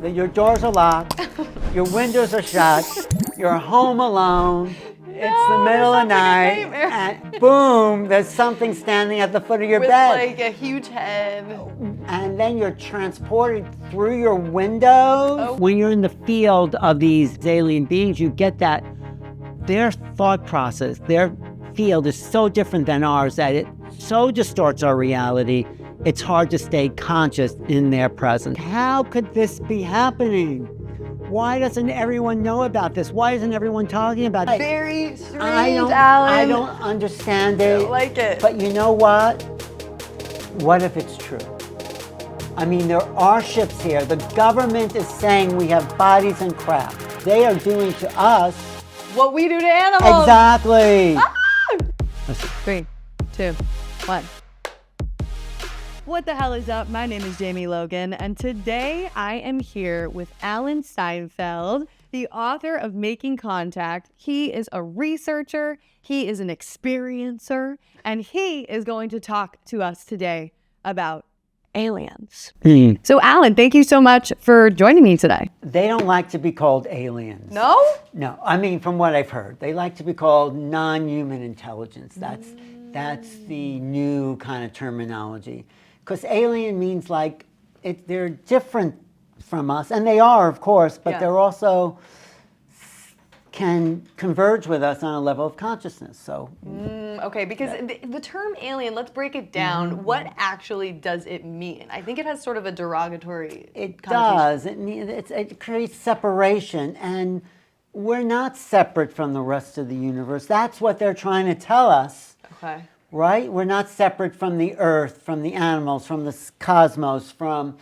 Your doors are locked, your windows are shut, you're home alone, it's the middle of the night, and boom, there's something standing at the foot of your bed. With like a huge head. And then you're transported through your windows. Oh. When you're in the field of these alien beings, you get that their thought process, their field is so different than ours that it so distorts our reality, it's hard to stay conscious in their presence. How could this be happening? Why doesn't everyone know about this? Why isn't everyone talking about it? Very strange, Alan. I don't understand it. I don't like it. But you know what? What if it's true? I mean, there are ships here. The government is saying we have bodies and craft. They are doing to us what we do to animals. Exactly. Ah! 3, 2, 1. What the hell is up? My name is Jamie Logan, and today I am here with Alan Steinfeld, the author of Making Contact. He is a researcher, he is an experiencer, and he is going to talk to us today about aliens. So Alan, thank you so much for joining me today. They don't like to be called aliens. No? No, I mean, from what I've heard, they like to be called non-human intelligence. That's the new kind of terminology. Because alien means like they're different from us, and they are, of course, but they're also can converge with us on a level of consciousness. So, okay, because the term alien, let's break it down. What actually does it mean? I think it has sort of a derogatory connotation. It creates separation, and we're not separate from the rest of the universe. That's what they're trying to tell us. Okay. Right? We're not separate from the earth, from the animals, from the cosmos, from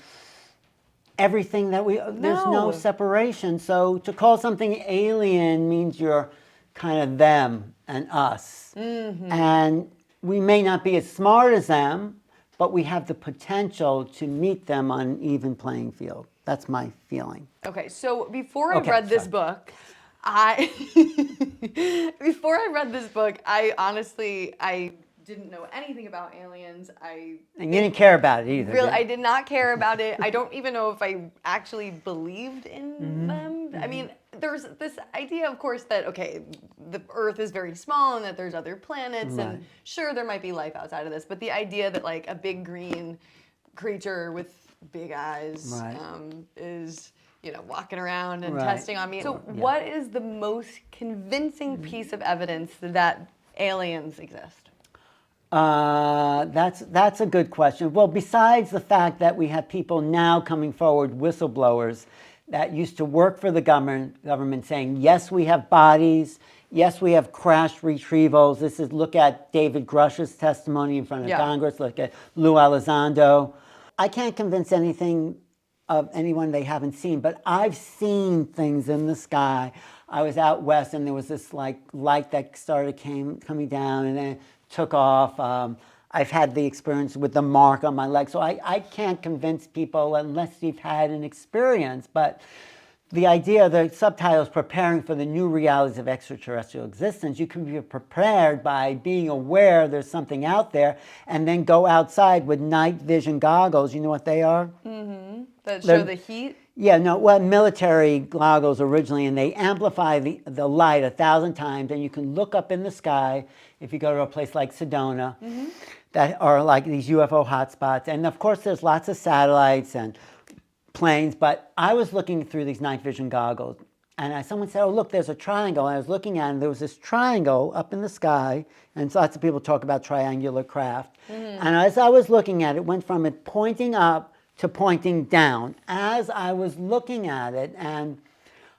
everything that there's no separation. So to call something alien means you're kind of them and us. And we may not be as smart as them, but we have the potential to meet them on an even playing field. That's my feeling. Okay, so before I read this book, I honestly didn't know anything about aliens. And you didn't care about it either. Really, I did not care about it. I don't even know if I actually believed in them. I mean, there's this idea, of course, that, okay, the Earth is very small and that there's other planets, and sure, there might be life outside of this, but the idea that, like, a big green creature with big eyes is, walking around and testing on me. So what is the most convincing piece of evidence that aliens exist? That's a good question. Well, besides the fact that we have people now coming forward, whistleblowers, that used to work for the government saying, yes, we have bodies, yes, we have crash retrievals. Look at David Grush's testimony in front of Congress, look at Lou Elizondo. I can't convince anything of anyone they haven't seen, but I've seen things in the sky. I was out west and there was this light that started coming down and then took off. I've had the experience with the mark on my leg. So I can't convince people unless you've had an experience. But the idea, the subtitle is Preparing for the New Realities of Extraterrestrial Existence. You can be prepared by being aware there's something out there and then go outside with night vision goggles. You know what they are? That show the heat? Yeah, no, well, military goggles originally, and they amplify the light 1,000 times, and you can look up in the sky if you go to a place like Sedona that are like these UFO hotspots. And of course, there's lots of satellites and planes, but I was looking through these night vision goggles, and someone said, oh, look, there's a triangle. And I was looking at it, and there was this triangle up in the sky, and lots of people talk about triangular craft. And as I was looking at it, it went from it pointing up to pointing down as I was looking at it. And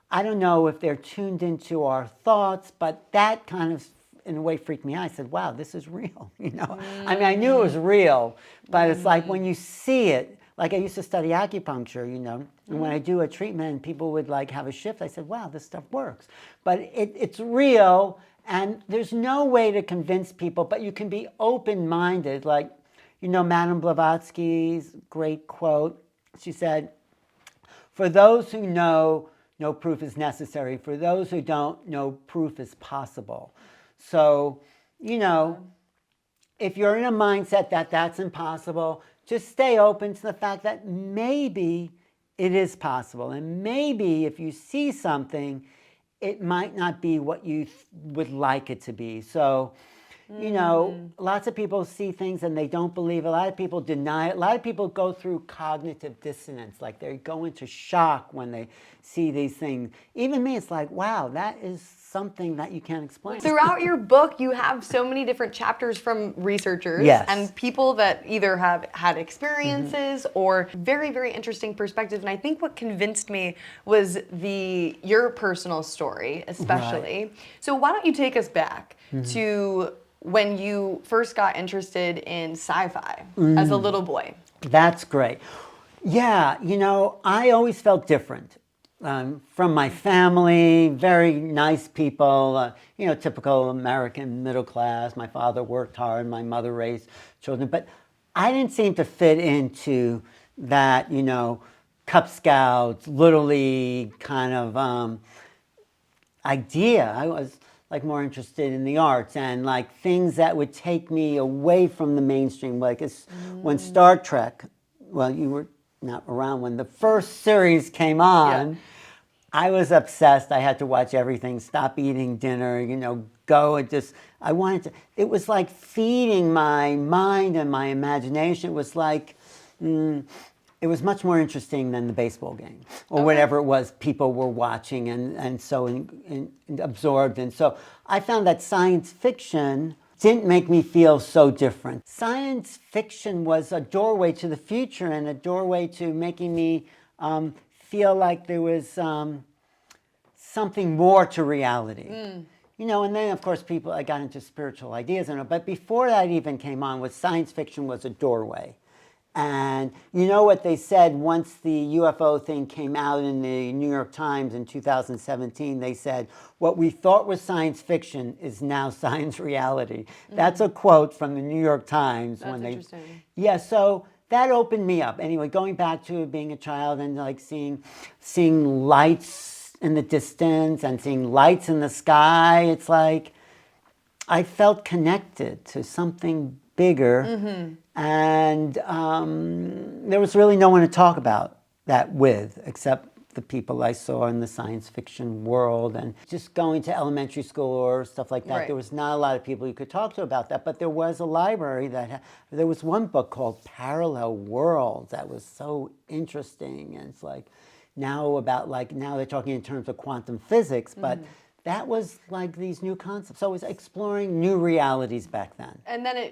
I don't know if they're tuned into our thoughts, but that kind of, in a way, freaked me out. I said, wow, this is real, I mean, I knew it was real, but it's like when you see it, like I used to study acupuncture, and when I do a treatment and people would like have a shift, I said, wow, this stuff works. But it's real, and there's no way to convince people, but you can be open-minded. Like, Madame Blavatsky's great quote, she said, for those who know, no proof is necessary. For those who don't, no proof is possible. So, if you're in a mindset that that's impossible, just stay open to the fact that maybe It is possible. And maybe if you see something, it might not be what you would like it to be. So, you know, lots of people see things and they don't believe. A lot of people deny it. A lot of people go through cognitive dissonance, like they go into shock when they see these things. Even me, it's like, wow, that is something that you can't explain. Throughout your book, you have so many different chapters from researchers Yes. and people that either have had experiences or very, very interesting perspectives. And I think what convinced me was your personal story, especially. Right. So why don't you take us back to when you first got interested in sci-fi as a little boy? That's great. Yeah, you know, I always felt different. From my family, very nice people, you know, typical American middle class. My father worked hard, my mother raised children, but I didn't seem to fit into that, you know, Cub Scouts, Little League kind of idea. I was like more interested in the arts and like things that would take me away from the mainstream. Like when Star Trek, well, you were not around when the first series came on. Yeah. I was obsessed. I had to watch everything, stop eating dinner, you know, go and just, I wanted to, it was like feeding my mind and my imagination. It was like, it was much more interesting than the baseball game or whatever it was people were watching and so absorbed. And so I found that science fiction didn't make me feel so different. Science fiction was a doorway to the future and a doorway to making me feel like there was something more to reality. You know, and then of course I got into spiritual ideas, but before that even came on, science fiction was a doorway. And you know what they said once the UFO thing came out in the New York Times in 2017, they said, what we thought was science fiction is now science reality. That's a quote from the New York Times. That's interesting. Yeah, so that opened me up. Anyway, going back to being a child and like seeing lights in the distance and seeing lights in the sky, it's like I felt connected to something bigger. And there was really no one to talk about that with except the people I saw in the science fiction world. And just going to elementary school or stuff like that, Right. there was not a lot of people you could talk to about that. But there was a library there was one book called Parallel Worlds that was so interesting. And it's like now they're talking in terms of quantum physics, but that was like these new concepts. So I was exploring new realities back then. And then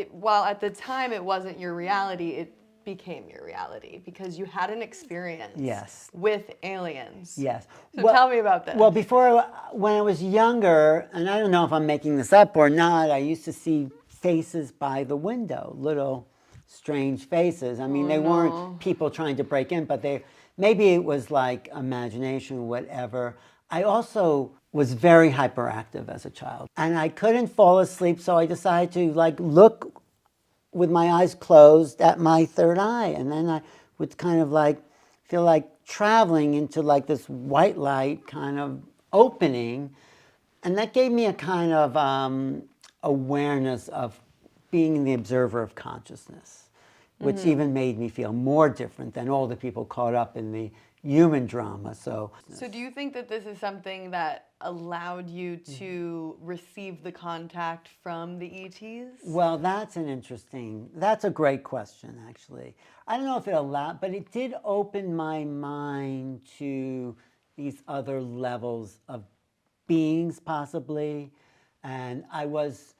while at the time it wasn't your reality, it became your reality because you had an experience Yes. with aliens. Yes. So tell me about that. Well, when I was younger, and I don't know if I'm making this up or not, I used to see faces by the window, little strange faces. I mean, they weren't people trying to break in, but maybe it was like imagination, whatever. I also was very hyperactive as a child, and I couldn't fall asleep, so I decided to like look with my eyes closed at my third eye, and then I would kind of like feel like traveling into like this white light kind of opening, and that gave me a kind of awareness of being the observer of consciousness, which even made me feel more different than all the people caught up in the human drama. So do you think that this is something that allowed you to receive the contact from the ETs? Well, that's a great question, actually. I don't know if it allowed, but it did open my mind to these other levels of beings, possibly. And I was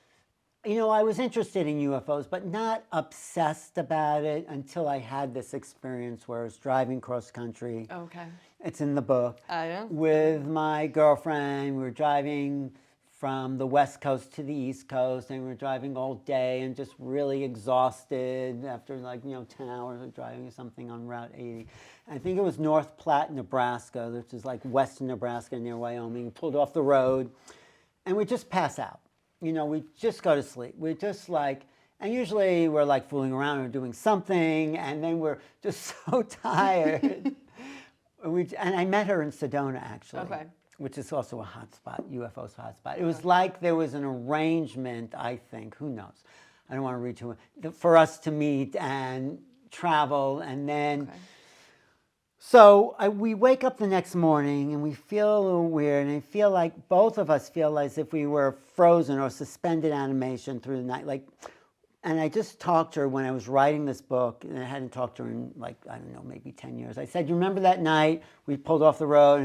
interested in UFOs, but not obsessed about it until I had this experience where I was driving cross country. Okay. It's in the book. Yeah. With my girlfriend. We were driving from the West Coast to the East Coast, and we were driving all day and just really exhausted after 10 hours of driving or something on Route 80. I think it was North Platte, Nebraska, which is like western Nebraska near Wyoming. Pulled off the road, and we just pass out. We just go to sleep. We're just and usually we're like fooling around or doing something, and then we're just so tired. And I met her in Sedona, actually, which is also a hot spot, UFO's hot spot. It was like there was an arrangement, I think, who knows? I don't want to read too much, for us to meet and travel, and then... So we wake up the next morning and we feel a little weird, and I feel like both of us feel as if we were frozen or suspended animation through the night. And I just talked to her when I was writing this book, and I hadn't talked to her in like, I don't know, maybe 10 years. I said, you remember that night we pulled off the road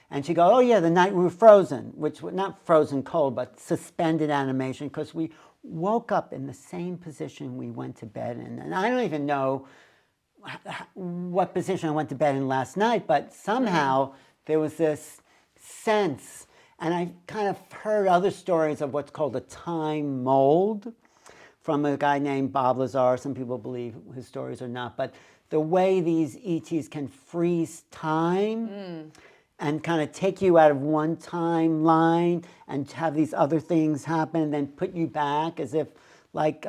and she goes, oh yeah, the night we were frozen, which was not frozen cold, but suspended animation, because we woke up in the same position we went to bed in. And I don't even know what position I went to bed in last night, but somehow there was this sense, and I kind of heard other stories of what's called a time mold from a guy named Bob Lazar. Some people believe his stories or not, but the way these ETs can freeze time and kind of take you out of one timeline and have these other things happen and then put you back as if like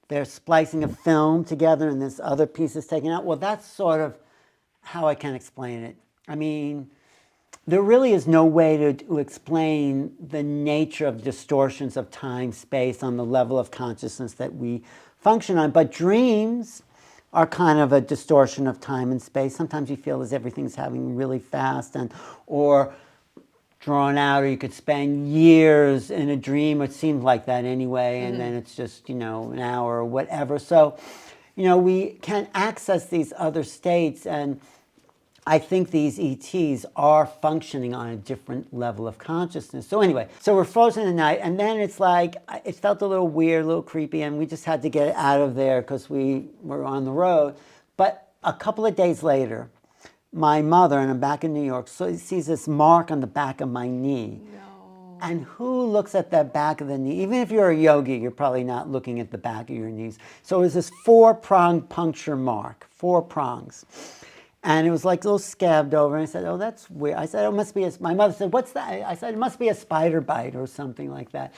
they're splicing a film together and this other piece is taken out. Well, that's sort of how I can explain it. I mean, there really is no way to explain the nature of distortions of time, space on the level of consciousness that we function on. But dreams are kind of a distortion of time and space. Sometimes you feel as everything's happening really fast or drawn out, or you could spend years in a dream. It seems like that anyway, and then it's just, an hour or whatever. So, we can access these other states, and I think these ETs are functioning on a different level of consciousness. So anyway, so we're frozen at night, and then it's like, it felt a little weird, a little creepy, and we just had to get out of there because we were on the road. But a couple of days later, my mother, and I'm back in New York, so sees this mark on the back of my knee. No. And who looks at that back of the knee? Even if you're a yogi, you're probably not looking at the back of your knees. So it was this 4-prong puncture mark, 4 prongs. And it was like a little scabbed over. And I said, oh, that's weird. I said, it must be my mother said, what's that? I said, it must be a spider bite or something like that.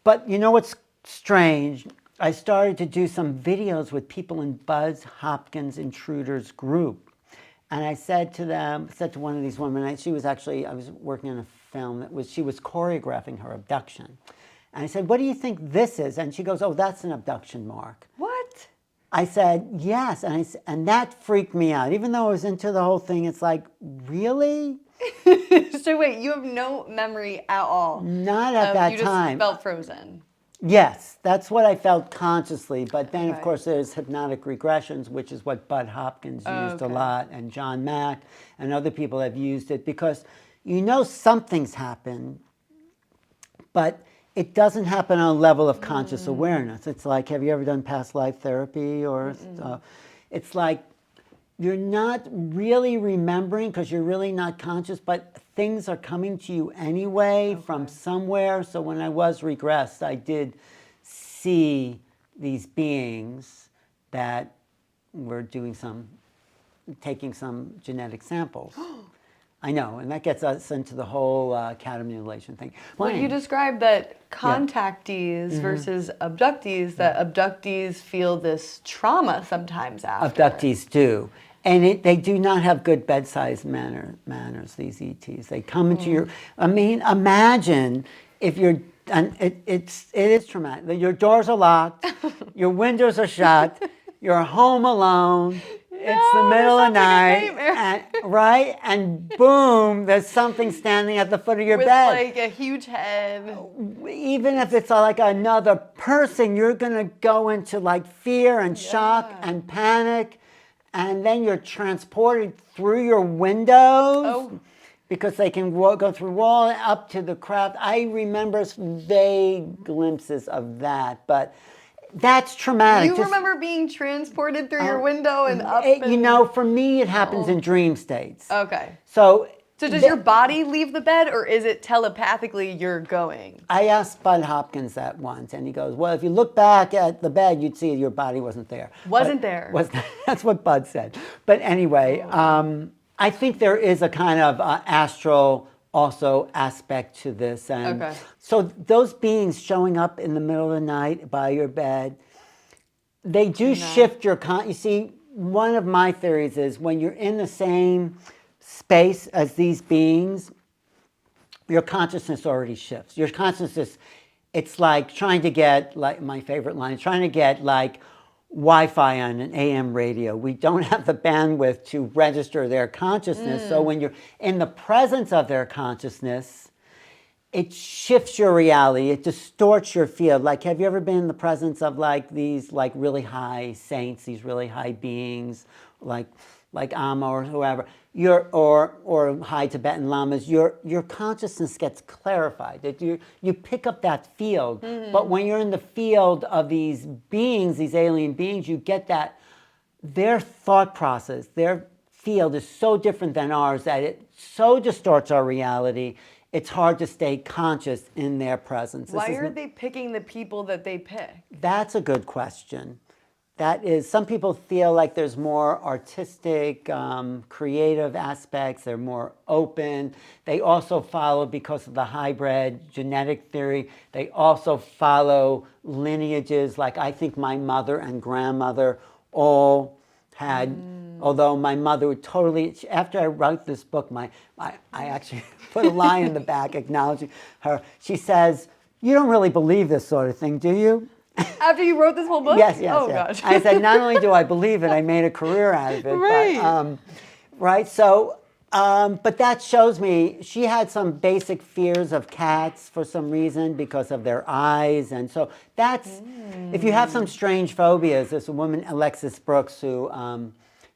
But you know what's strange? I started to do some videos with people in Buzz Hopkins Intruders group. And I said to one of these women, I was working on a film she was choreographing her abduction. And I said, what do you think this is? And she goes, oh, that's an abduction mark. What? I said, yes. And that freaked me out. Even though I was into the whole thing, it's like, really? So wait, you have no memory at all? Not at that time. You just felt frozen? Yes, that's what I felt consciously. But then, of course, there's hypnotic regressions, which is what Bud Hopkins used a lot, and John Mack and other people have used it, because something's happened, but it doesn't happen on a level of conscious awareness. It's like, have you ever done past life therapy? Or it's like you're not really remembering because you're really not conscious, but things are coming to you anyway from somewhere. So when I was regressed, I did see these beings that were taking some genetic samples. I know, and that gets us into the whole cat mutilation thing. Well, you described that contactees versus abductees, that abductees feel this trauma sometimes after. Abductees do. And they do not have good bedside manners, these ETs. They come into your, imagine if it is traumatic. Your doors are locked, your windows are shut, you're home alone, it's the middle of the night, right? And boom, there's something standing at the foot of your bed. With like a huge head. Even if it's like another person, you're going to go into like fear and shock and panic. And then you're transported through your windows because they can go through wall up to the craft. I remember vague glimpses of that, but that's traumatic. You remember being transported through your window and up? For me, it happens in dream states. Okay. So does your body leave the bed, or is it telepathically you're going? I asked Bud Hopkins that once, and he goes, well, if you look back at the bed, you'd see your body wasn't there. That's what Bud said. But anyway, I think there is a kind of astral also aspect to this. And so those beings showing up in the middle of the night by your bed, they do shift your you see, one of my theories is when you're in the same space as these beings, your consciousness already shifts. Your consciousness, it's like trying to get, like my favorite line, trying to get like Wi-Fi on an AM radio. We don't have the bandwidth to register their consciousness. So when you're in the presence of their consciousness, it shifts your reality. It distorts your field. Like, have you ever been in the presence of like these like really high saints, these really high beings, like Amma or whoever, or high Tibetan lamas? Your consciousness gets clarified. That you pick up that field. But when you're in the field of these beings, these alien beings, you get that their thought process, their field is so different than ours that it so distorts our reality. It's hard to stay conscious in their presence. Why are they picking the people that they pick? That's a good question. That is, some people feel like there's more artistic, creative aspects. They're more open. They also follow, because of the hybrid genetic theory, they also follow lineages. Like, I think my mother and grandmother all had, although my mother would totally, after I wrote this book, I actually put a line in the back acknowledging her. She says, "You don't really believe this sort of thing, do you?" After you wrote this whole book? Yes. Oh, gosh. I said, not only do I believe it, I made a career out of it. Right. But, right. So, but that shows me she had some basic fears of cats for some reason because of their eyes. And so that's, if you have some strange phobias, there's a woman, Alexis Brooks, who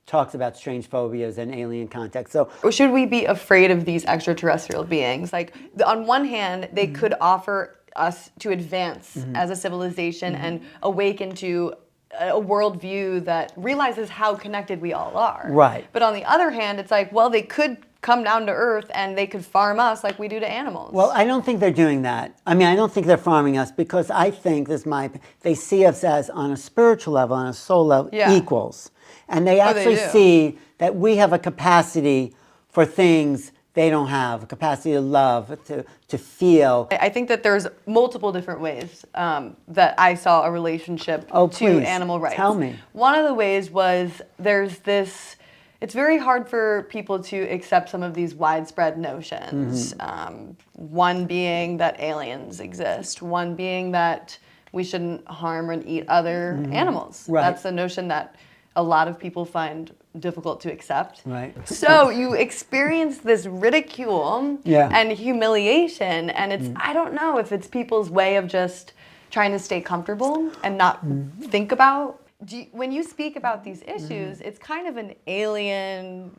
talks about strange phobias and alien contact. So should we be afraid of these extraterrestrial beings? Like, on one hand, they could offer us to advance as a civilization and awaken to a worldview that realizes how connected we all are. Right. But on the other hand, it's like, well, they could come down to Earth and they could farm us like we do to animals. Well, I don't think they're doing that. I mean, I don't think they're farming us, because I think, they see us as, on a spiritual level, on a soul level, equals. And they actually see that we have a capacity for things they don't have, a capacity to love, to feel. I think that there's multiple different ways that I saw a relationship to animal rights. Tell me. One of the ways was there's this, it's very hard for people to accept some of these widespread notions. One being that aliens exist, one being that we shouldn't harm and eat other animals. Right. That's a notion that a lot of people find difficult to accept. Right. So you experience this ridicule Yeah. and humiliation, and it's, I don't know if it's people's way of just trying to stay comfortable and not think about. When you speak about these issues, it's kind of an alien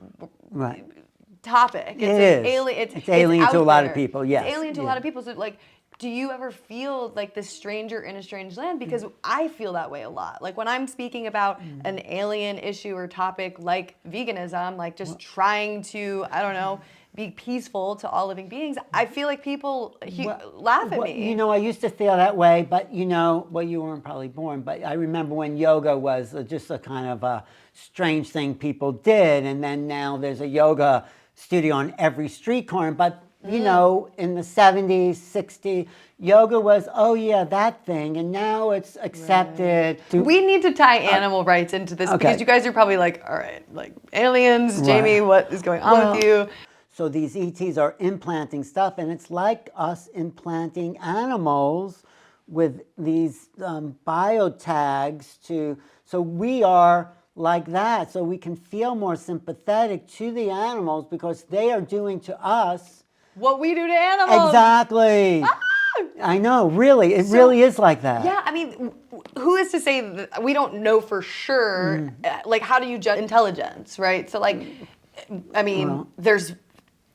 topic. It is. It's alien to a lot of people, yes. It's alien to a lot of people. So, like, do you ever feel like this stranger in a strange land? Because I feel that way a lot. Like, when I'm speaking about an alien issue or topic like veganism, like just trying to, I don't know, be peaceful to all living beings, I feel like people laugh at me. You know, I used to feel that way, but you know, well, you weren't probably born, but I remember when yoga was just a kind of a strange thing people did, and then now there's a yoga studio on every street corner, but you know, in the 70s, 60s, yoga was, oh yeah, that thing, and now it's accepted. We need to tie animal rights into this, because you guys are probably like, all right, like aliens, Jamie, what is going on with you? So these ETs are implanting stuff, and it's like us implanting animals with these biotags so we are like that, so we can feel more sympathetic to the animals because they are doing to us what we do to animals. Exactly. I know, really. It really is like that. Yeah, I mean, who is to say that we don't know for sure? Like, how do you judge intelligence, right? So, like, I mean, there's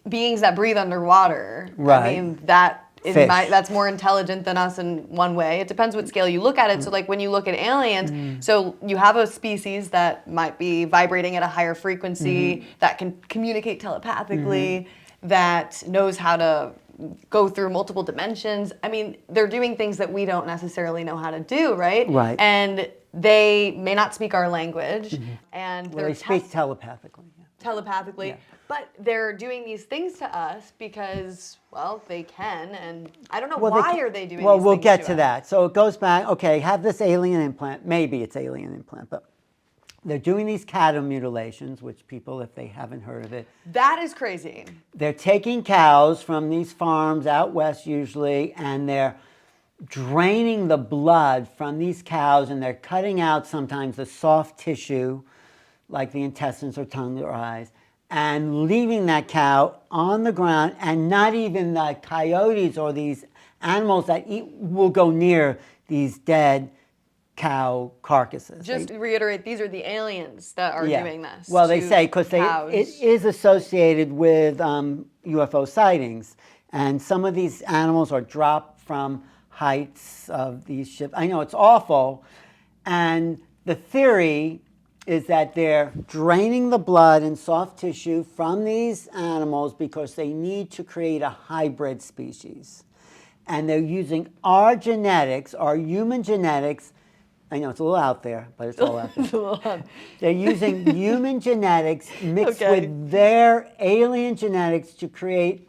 beings that breathe underwater. Right. I mean, that is Fish. that's more intelligent than us in one way. It depends what scale you look at it. So, like, when you look at aliens, so you have a species that might be vibrating at a higher frequency, that can communicate telepathically, that knows how to go through multiple dimensions. I mean, they're doing things that we don't necessarily know how to do, right? Right. And they may not speak our language, and Well, they speak telepathically. telepathically, but they're doing these things to us because, well, they can, and I don't know why are they doing. Well, these we'll things get to us? that. So it goes back. Okay, have this alien implant. Maybe it's alien implant, but they're doing these cattle mutilations, which people, if they haven't heard of it, That is crazy. they're taking cows from these farms out west usually, and they're draining the blood from these cows, and they're cutting out sometimes the soft tissue, like the intestines or tongue or eyes, and leaving that cow on the ground, and not even the coyotes or these animals that eat will go near these dead cow carcasses. Just to reiterate, these are the aliens that are doing this. Well, they to say because it is associated with UFO sightings, and some of these animals are dropped from heights of these ships. I know it's awful, and the theory is that they're draining the blood and soft tissue from these animals because they need to create a hybrid species. And they're using our genetics, our human genetics. I know it's a little out there, but it's all out there. They're using human genetics mixed with their alien genetics to create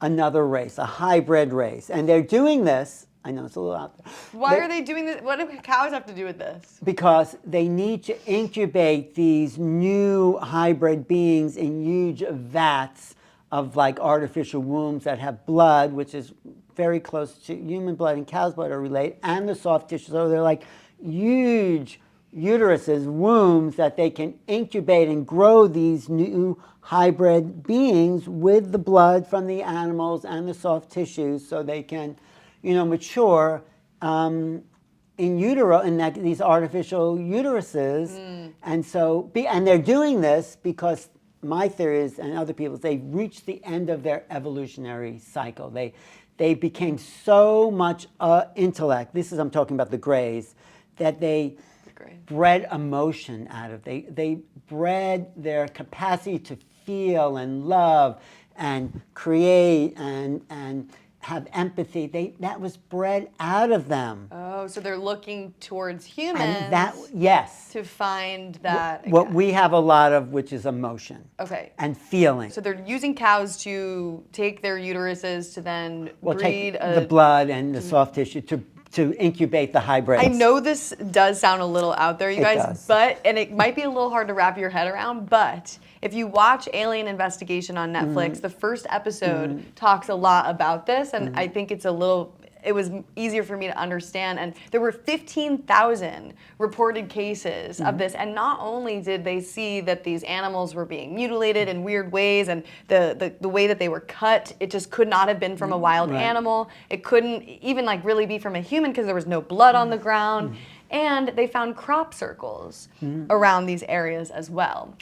another race, a hybrid race. And they're doing this. I know it's a little out there. Why are they doing this? What do cows have to do with this? Because they need to incubate these new hybrid beings in huge vats of like artificial wombs that have blood, which is very close to human blood and cow's blood are related, and the soft tissue. So they're like huge uteruses, wombs that they can incubate and grow these new hybrid beings with the blood from the animals and the soft tissues, so they can, mature in utero, in these artificial uteruses. And they're doing this because my theory is, and other people's, they've reached the end of their evolutionary cycle. They became so much intellect. I'm talking about the Greys, that they bred emotion out of. They bred their capacity to feel and love and create and have empathy. That was bred out of them. Oh, so they're looking towards humans. And yes. To find that. What we have a lot of, which is emotion. Okay. And feeling. So they're using cows to take their uteruses to then breed take the blood and the soft tissue to incubate the hybrids. I know this does sound a little out there, you guys, and it might be a little hard to wrap your head around, but if you watch Alien Investigation on Netflix, the first episode talks a lot about this, and I think it was easier for me to understand. And there were 15,000 reported cases of this. And not only did they see that these animals were being mutilated in weird ways, and the way that they were cut, it just could not have been from a wild animal. It couldn't even really be from a human because there was no blood on the ground. And they found crop circles around these areas as well.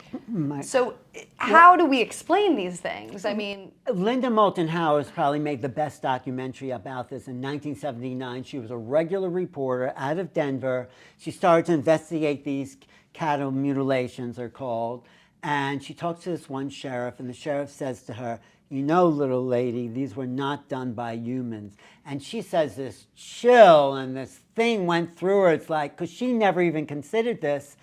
So how do we explain these things? I mean... Linda Moulton Howe probably made the best documentary about this in 1979. She was a regular reporter out of Denver. She started to investigate these cattle mutilations, they're called. And she talks to this one sheriff, and the sheriff says to her, little lady, these were not done by humans. And she says this chill, and this thing went through her. It's like, because she never even considered this.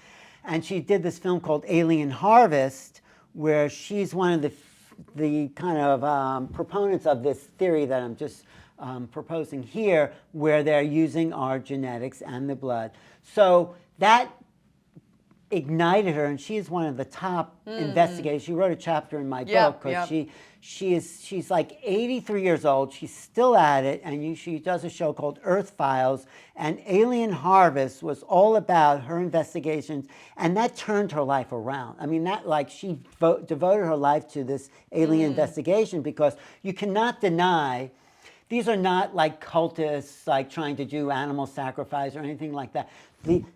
And she did this film called Alien Harvest, where she's one of the kind of proponents of this theory that I'm just proposing here, where they're using our genetics and the blood. So that ignited her, and she is one of the top investigators. She wrote a chapter in my book because she's like 83 years old. She's still at it, and she does a show called Earth Files. And Alien Harvest was all about her investigations, and that turned her life around. I mean, she devoted her life to this alien investigation, because you cannot deny. These are not like cultists, like trying to do animal sacrifice or anything like that.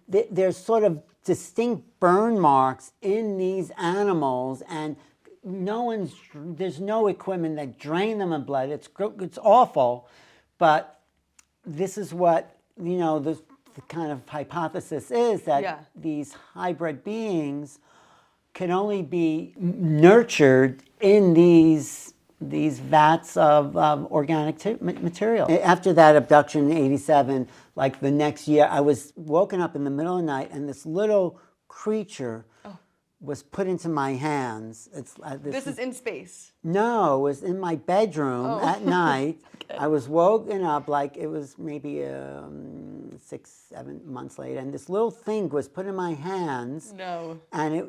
There's sort of distinct burn marks in these animals, and there's no equipment that drain them of blood. It's awful, but this is what, the kind of hypothesis is, that these hybrid beings can only be nurtured in these vats of organic material. After that abduction in 87, like the next year, I was woken up in the middle of the night, and this little creature was put into my hands. This is in space? No, it was in my bedroom at night. Okay. I was woken up, like it was maybe 6-7 months later, and this little thing was put in my hands. No. And it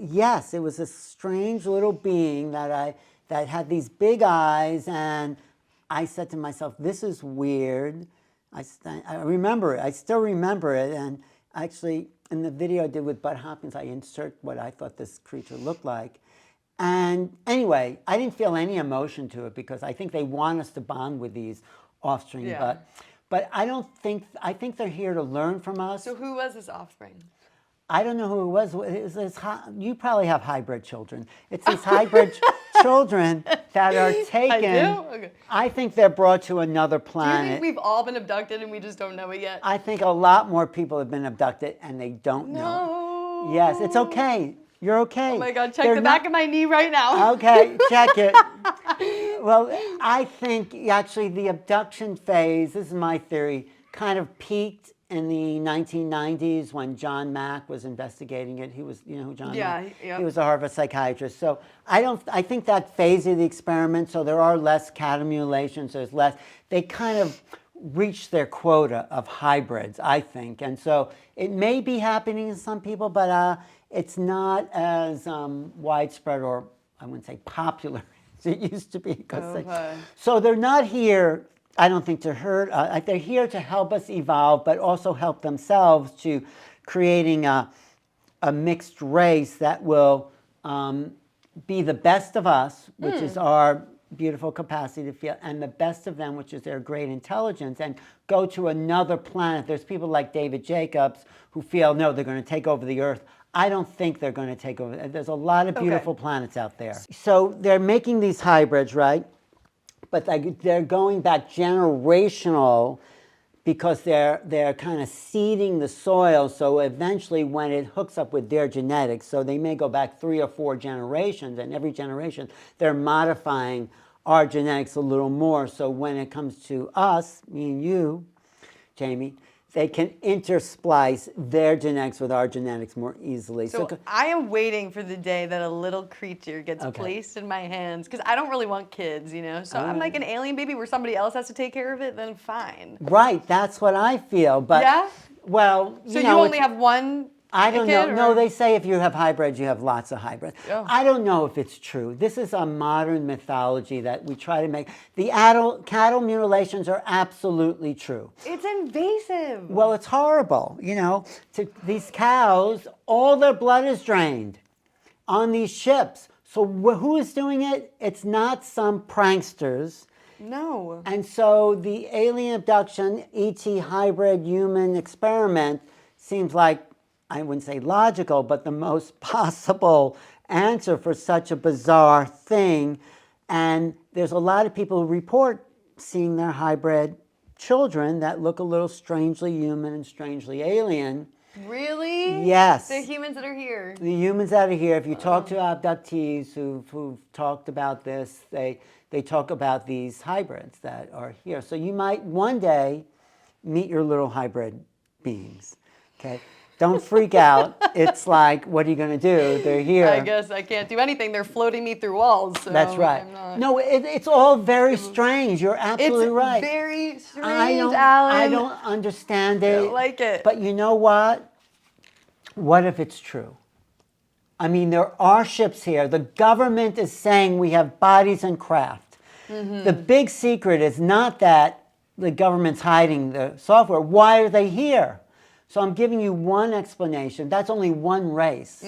was a strange little being that had these big eyes, and I said to myself, this is weird. I remember it. I still remember it. And actually, in the video I did with Bud Hopkins, I insert what I thought this creature looked like. And anyway, I didn't feel any emotion to it because I think they want us to bond with these offspring. Yeah. But I don't think, I think they're here to learn from us. So who was his offspring? I don't know who it was. You probably have hybrid children. It's these hybrid children that are taken. I do? Okay. I think they're brought to another Do you planet. think we've all been abducted and we just don't know it yet? I think a lot more people have been abducted and they don't know. Yes, it's okay. You're okay. Oh my God, check the back of my knee right now. Okay, check it. Well, I think actually the abduction phase, this is my theory, kind of peaked in the 1990s when John Mack was investigating it. He was, you know who John Mack? Yeah. He was a Harvard psychiatrist. So I think that phase of the experiment, so there are less cattle mutilations, there's less, they kind of reached their quota of hybrids, I think. And so it may be happening to some people, but it's not as widespread, or I wouldn't say popular as it used to be. So they're not here, I don't think, to hurt. They're here to help us evolve, but also help themselves to creating a mixed race that will be the best of us, which is our beautiful capacity to feel, and the best of them, which is their great intelligence, and go to another planet. There's people like David Jacobs who feel, no, they're going to take over the Earth. I don't think they're going to take over. There's a lot of beautiful planets out there. So they're making these hybrids, right? But they're going back generational because they're kind of seeding the soil. So eventually when it hooks up with their genetics, so they may go back 3 or 4 generations, and every generation they're modifying our genetics a little more. So when it comes to us, me and you, Jamie, they can intersplice their genetics with our genetics more easily. So I am waiting for the day that a little creature gets placed in my hands, because I don't really want kids, you know? So I'm like an alien baby where somebody else has to take care of it, then fine. Right, that's what I feel. But yeah? Well, so you only have one? I don't know. No, they say if you have hybrids, you have lots of hybrids. Oh. I don't know if it's true. This is a modern mythology that we try to make. The cattle mutilations are absolutely true. It's invasive. Well, it's horrible. You know, these cows, all their blood is drained on these ships. So who is doing it? It's not some pranksters. No. And so the alien abduction, ET hybrid human experiment seems like, I wouldn't say logical, but the most possible answer for such a bizarre thing. And there's a lot of people who report seeing their hybrid children that look a little strangely human and strangely alien. Really? Yes. The humans that are here. The humans that are here. If you talk to abductees who've talked about this, they talk about these hybrids that are here. So you might one day meet your little hybrid beings. Okay. Don't freak out. It's like, what are you going to do? They're here. I guess I can't do anything. They're floating me through walls. So that's right. No, it's all very strange. You're absolutely right. It's very strange, Alan. I don't understand it. I don't like it. But you know what? What if it's true? I mean, there are ships here. The government is saying we have bodies and craft. Mm-hmm. The big secret is not that the government's hiding the software. Why are they here? So I'm giving you one explanation. That's only one race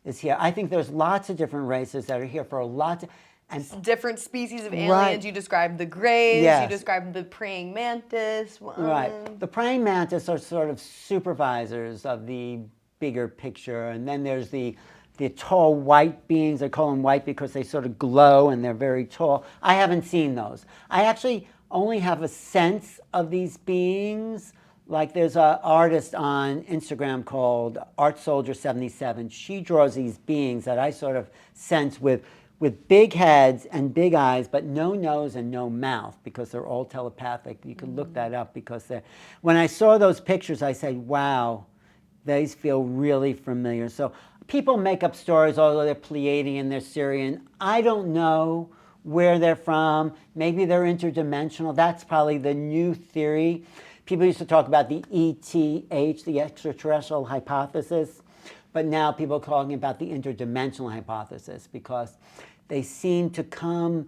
is here. I think there's lots of different races that are here for a lot of, and different species of aliens. Right. You described the greys. Yes. You described the praying mantis. Right. The praying mantis are sort of supervisors of the bigger picture. And then there's the tall white beings. I call them white because they sort of glow and they're very tall. I haven't seen those. I actually only have a sense of these beings. Like there's an artist on Instagram called ArtSoldier77. She draws these beings that I sort of sense with big heads and big eyes, but no nose and no mouth because they're all telepathic. You can look that up because when I saw those pictures, I said, wow, these feel really familiar. So people make up stories, although they're Pleiadian, they're Syrian. I don't know where they're from. Maybe they're interdimensional. That's probably the new theory. People used to talk about the ETH, the extraterrestrial hypothesis, but now people are talking about the interdimensional hypothesis because they seem to come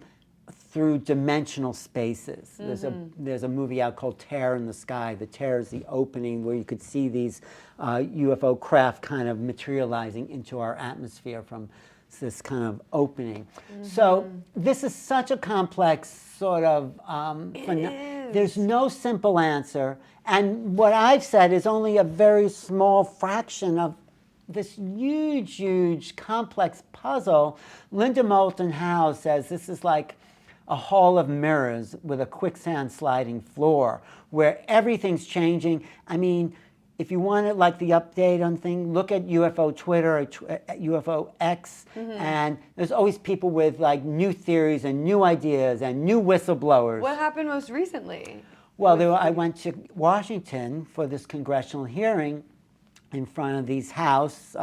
through dimensional spaces. There's a movie out called Tear in the Sky. The tear is the opening where you could see these UFO craft kind of materializing into our atmosphere from this kind of opening. So this is such a complex sort of there's no simple answer. And what I've said is only a very small fraction of this huge, huge, complex puzzle. Linda Moulton Howe says this is like a hall of mirrors with a quicksand sliding floor where everything's changing. I mean, if you want it like the update on things, look at UFO Twitter, at UFO X, and there's always people with like new theories and new ideas and new whistleblowers. What happened most recently? Well, I went to Washington for this congressional hearing in front of these House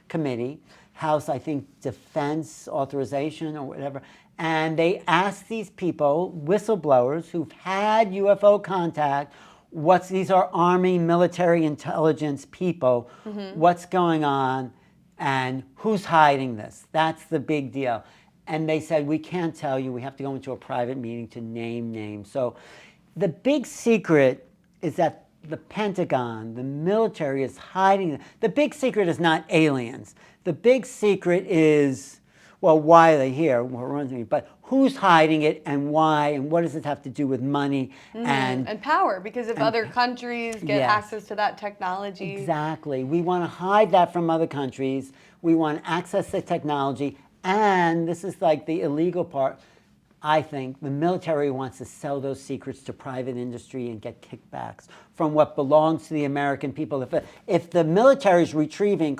committee, House, I think, Defense Authorization or whatever, and they asked these people, whistleblowers who've had UFO contact, these are Army military intelligence people, what's going on and who's hiding this? That's the big deal. And they said, we can't tell you, we have to go into a private meeting to name names. So the big secret is that the Pentagon, the military is hiding. The big secret is not aliens. The big secret is, well, why are they here? But who's hiding it and why, and what does it have to do with money and power? Because if other countries get access to that technology. Exactly. We want to hide that from other countries. We want to access the technology. And this is like the illegal part. I think the military wants to sell those secrets to private industry and get kickbacks from what belongs to the American people. If the military is retrieving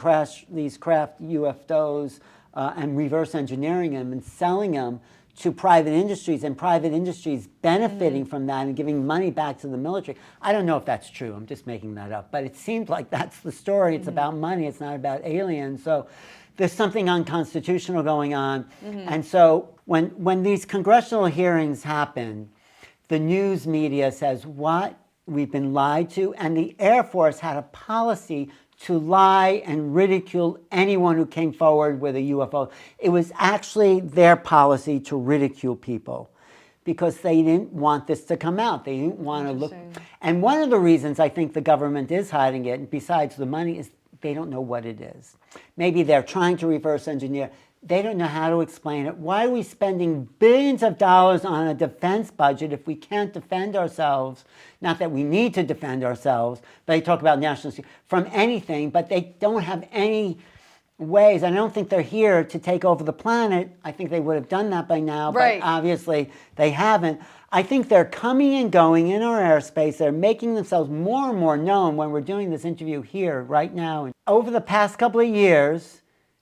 these craft UFOs and reverse engineering them and selling them to private industries, and private industries benefiting from that and giving money back to the military. I don't know if that's true. I'm just making that up. But it seems like that's the story. It's about money. It's not about aliens. So there's something unconstitutional going on. And so when these congressional hearings happen, the news media says, what? We've been lied to. And the Air Force had a policy to lie and ridicule anyone who came forward with a UFO. It was actually their policy to ridicule people because they didn't want this to come out. They didn't want to look. And one of the reasons I think the government is hiding it, besides the money, is they don't know what it is. Maybe they're trying to reverse engineer. They don't know how to explain it. Why are we spending billions of dollars on a defense budget if we can't defend ourselves? Not that we need to defend ourselves, but they talk about national security from anything, but they don't have any ways. And I don't think they're here to take over the planet. I think they would have done that by now, but obviously they haven't. I think they're coming and going in our airspace. They're making themselves more and more known when we're doing this interview here right now. Over the past couple of years,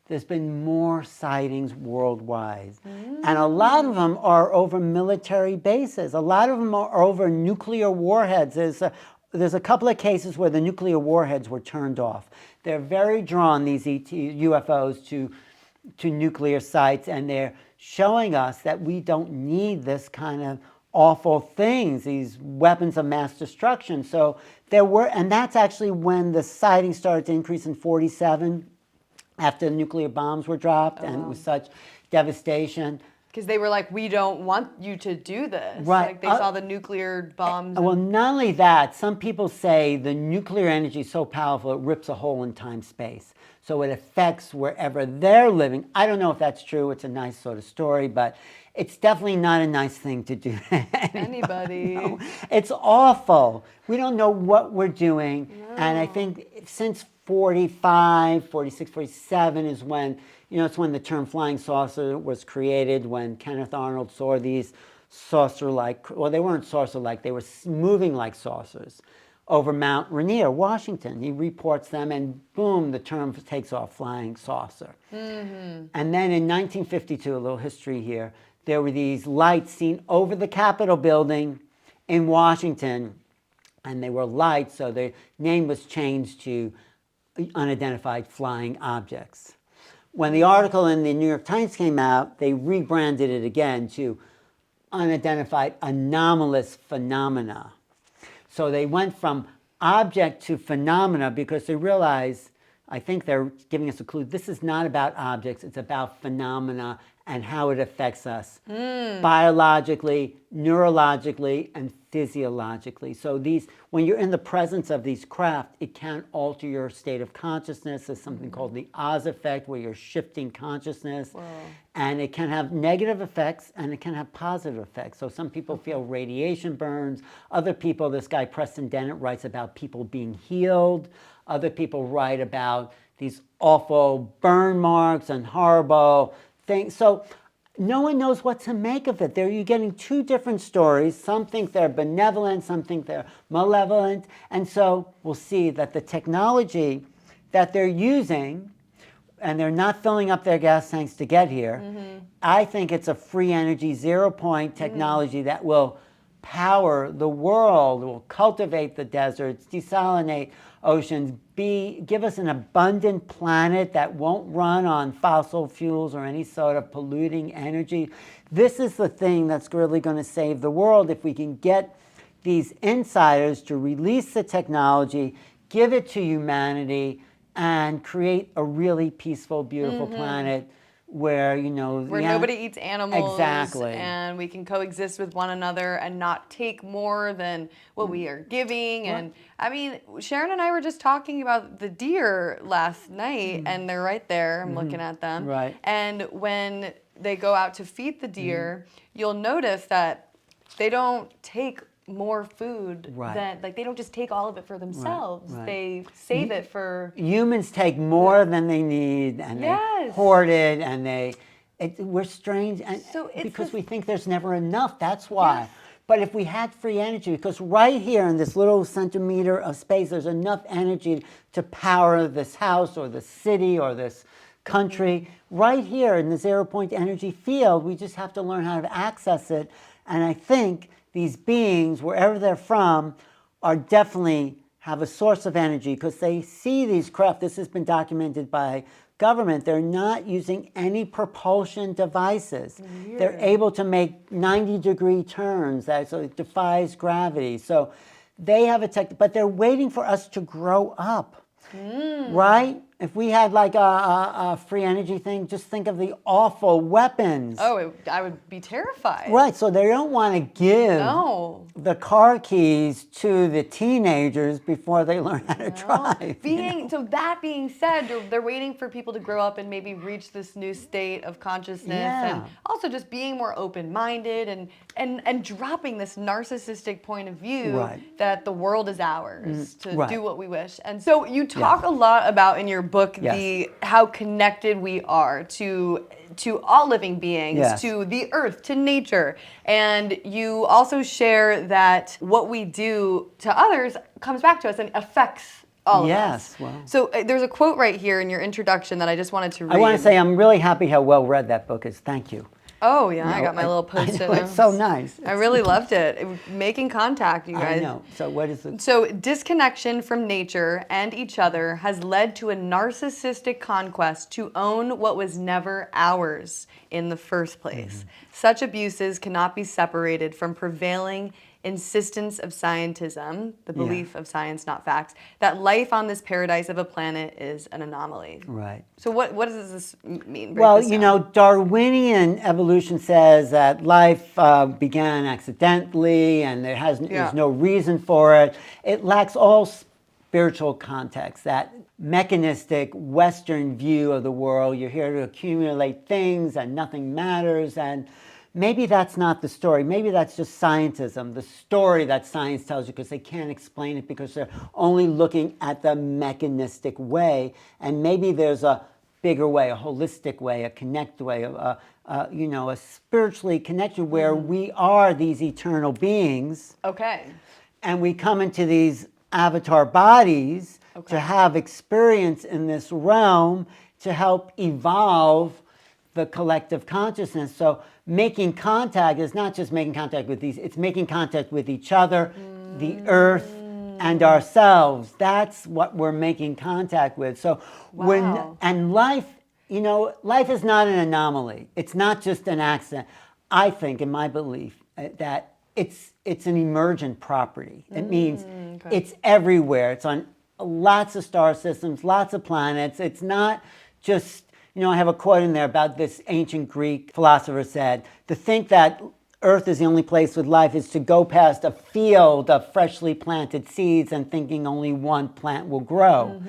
there's been more sightings worldwide. And a lot of them are over military bases. A lot of them are over nuclear warheads. There's a couple of cases where the nuclear warheads were turned off. They're very drawn, these UFOs, to nuclear sites, and they're showing us that we don't need this kind of awful things, these weapons of mass destruction. So and that's actually when the sightings started to increase in 1947. After the nuclear bombs were dropped, and it was such devastation. Because they were like, we don't want you to do this. Right. Like they saw the nuclear bombs. Well, not only that, some people say the nuclear energy is so powerful it rips a hole in time-space. So it affects wherever they're living. I don't know if that's true. It's a nice sort of story, but it's definitely not a nice thing to do to anybody. No, it's awful. We don't know what we're doing. No. And I think since 45, 46, 47 is when, it's when the term flying saucer was created, when Kenneth Arnold saw these saucer-like, well, they weren't saucer-like, they were moving like saucers over Mount Rainier, Washington. He reports them and boom, the term takes off, flying saucer. And then in 1952, a little history here, there were these lights seen over the Capitol building in Washington, and they were lights, so the name was changed to unidentified flying objects. When the article in the New York Times came out, they rebranded it again to unidentified anomalous phenomena. So they went from object to phenomena because they realized, I think they're giving us a clue, this is not about objects, it's about phenomena, and how it affects us biologically, neurologically, and physiologically. So when you're in the presence of these craft, it can alter your state of consciousness. There's something called the Oz effect, where you're shifting consciousness. Wow. And it can have negative effects and it can have positive effects. So some people feel radiation burns. Other people, this guy Preston Dennett writes about people being healed. Other people write about these awful burn marks and horrible things. So no one knows what to make of it. You're getting two different stories. Some think they're benevolent, some think they're malevolent. And so we'll see that the technology that they're using, and they're not filling up their gas tanks to get here, I think it's a free energy, 0-point technology that will power the world, will cultivate the deserts, desalinate oceans, give us an abundant planet that won't run on fossil fuels or any sort of polluting energy. This is the thing that's really going to save the world if we can get these insiders to release the technology, give it to humanity, and create a really peaceful, beautiful planet where, where nobody eats animals, exactly, and we can coexist with one another and not take more than what we are giving. And I mean, Sharon and I were just talking about the deer last night, and they're right there. I'm looking at them. Right. And when they go out to feed the deer, you'll notice that they don't take more food than, like, they don't just take all of it for themselves. Right. They save it for humans. Take more than they need, and they hoard it, and we're strange, and So it's because we think there's never enough. That's why. But if we had free energy, because right here in this little centimeter of space, there's enough energy to power this house or this city or this country. Right here in the 0-point energy field, we just have to learn how to access it. And I think these beings, wherever they're from, are definitely have a source of energy, because they see these craft. This has been documented by government. They're not using any propulsion devices. Weird. They're able to make 90-degree turns, so it defies gravity. So they have a tech, but they're waiting for us to grow up, right? If we had like a free energy thing, just think of the awful weapons. Oh, I would be terrified. Right, so they don't want to give the car keys to the teenagers before they learn how to drive. So that being said, they're waiting for people to grow up and maybe reach this new state of consciousness, and also just being more open-minded and dropping this narcissistic point of view that the world is ours to do what we wish. And so you talk a lot about in your book how connected we are to all living beings, to the earth, to nature. And you also share that what we do to others comes back to us and affects all of us. Well. So there's a quote right here in your introduction that I just wanted to read. I want to say I'm really happy how well read that book is. Thank you. Oh, yeah, I got my little post-it. It's so nice. I really loved it. Making contact, you guys. I know. So what is it? So disconnection from nature and each other has led to a narcissistic conquest to own what was never ours in the first place. Such abuses cannot be separated from prevailing insistence of scientism, the belief of science, not facts, that life on this paradise of a planet is an anomaly. Right. So what does this mean? Well, Darwinian evolution says that life began accidentally and there's no reason for it. It lacks all spiritual context, that mechanistic Western view of the world. You're here to accumulate things and nothing matters, and maybe that's not the story. Maybe that's just scientism, the story that science tells you, because they can't explain it because they're only looking at the mechanistic way. And maybe there's a bigger way, a holistic way, a connect way, a spiritually connected where we are these eternal beings. Okay. And we come into these avatar bodies to have experience in this realm to help evolve the collective consciousness. So making contact is not just making contact with it's making contact with each other, the earth, and ourselves. That's what we're making contact with. So life, life is not an anomaly. It's not just an accident. I think, in my belief, that it's an emergent property. It means it's everywhere. It's on lots of star systems, lots of planets. It's not just You know, I have a quote in there about this ancient Greek philosopher said, to think that Earth is the only place with life is to go past a field of freshly planted seeds and thinking only one plant will grow.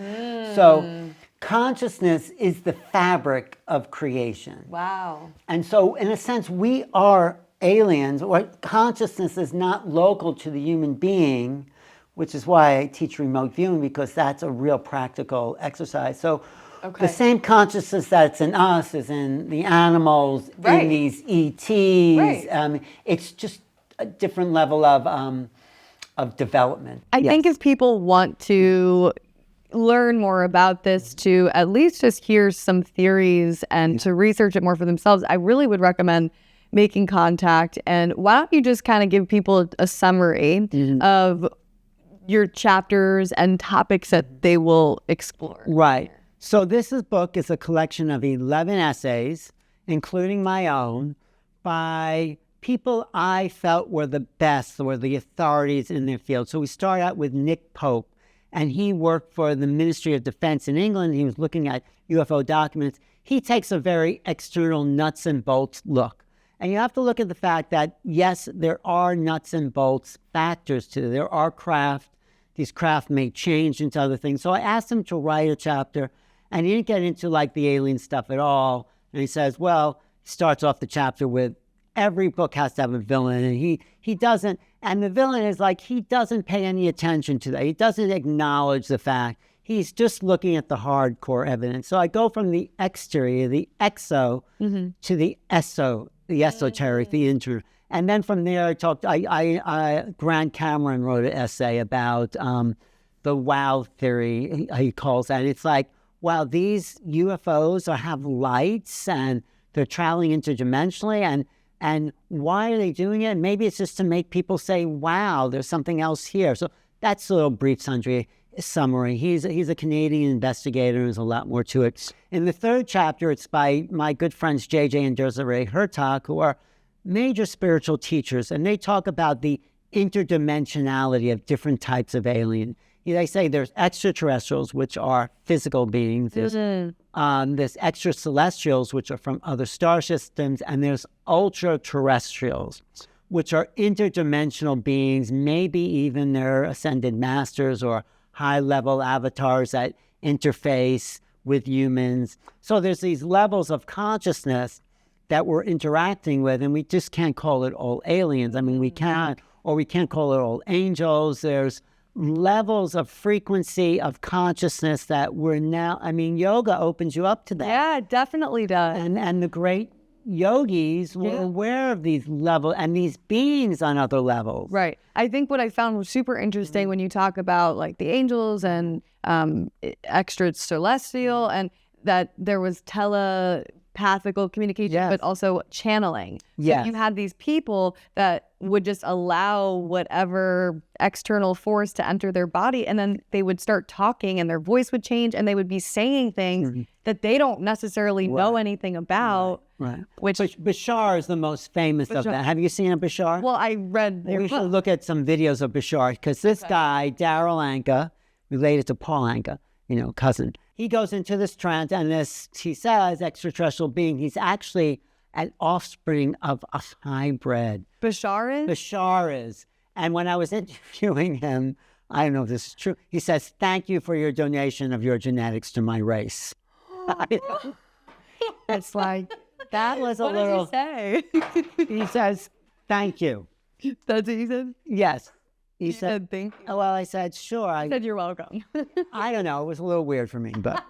So consciousness is the fabric of creation. Wow. And so in a sense, we are aliens, or consciousness is not local to the human being, which is why I teach remote viewing, because that's a real practical exercise. So the same consciousness that's in us is in the animals, in these ETs. It's just a different level of development. I think if people want to learn more about this, to at least just hear some theories and to research it more for themselves, I really would recommend making contact. And why don't you just kind of give people a summary of your chapters and topics that they will explore? Right. So this book is a collection of 11 essays, including my own, by people I felt were the best or the authorities in their field. So we start out with Nick Pope, and he worked for the Ministry of Defense in England. He was looking at UFO documents. He takes a very external nuts and bolts look. And you have to look at the fact that, yes, there are nuts and bolts factors to it. There are craft. These craft may change into other things. So I asked him to write a chapter, and he didn't get into like the alien stuff at all. And he says, well, he starts off the chapter with every book has to have a villain, and he doesn't. And the villain is like, he doesn't pay any attention to that. He doesn't acknowledge the fact. He's just looking at the hardcore evidence. So I go from the exterior, the exo, to the esoteric, the inter. And then from there, Grant Cameron wrote an essay about the wow theory, he calls that. It's like, wow, these UFOs have lights and they're traveling interdimensionally, and why are they doing it? Maybe it's just to make people say, wow, there's something else here. So that's a little brief summary. He's a Canadian investigator. There's a lot more to it. In the third chapter, it's by my good friends JJ and Desiree Hertog, who are major spiritual teachers, and they talk about the interdimensionality of different types of alien. They say there's extraterrestrials, which are physical beings. There's extracelestials, which are from other star systems, and there's ultra-terrestrials, which are interdimensional beings. Maybe even they're ascended masters or high-level avatars that interface with humans. So there's these levels of consciousness that we're interacting with, and we just can't call it all aliens. I mean, we can't call it all angels. There's levels of frequency of consciousness that we're now, I mean, yoga opens you up to that. Yeah, it definitely does. And the great yogis were aware of these levels and these beings on other levels. Right. I think what I found was super interesting when you talk about like the angels and extracelestial, and that there was telepathical communication, but also channeling. So you had these people that would just allow whatever external force to enter their body, and then they would start talking and their voice would change and they would be saying things that they don't necessarily know anything about. Right. Which Bashar is the most famous of that. Have you seen a Bashar? Well, I read their We should look at some videos of Bashar, because this guy, Daryl Anka, related to Paul Anka, cousin, he goes into this trance, and he says, extraterrestrial being, he's actually an offspring of a hybrid. Bashar is? Bashar is. And when I was interviewing him, I don't know if this is true, he says, thank you for your donation of your genetics to my race. It's like, that was a little... What did he say? He says, thank you. That's what he said? Yes. He said thank you. Well, I said, sure. I said you're welcome. I don't know. It was a little weird for me, but...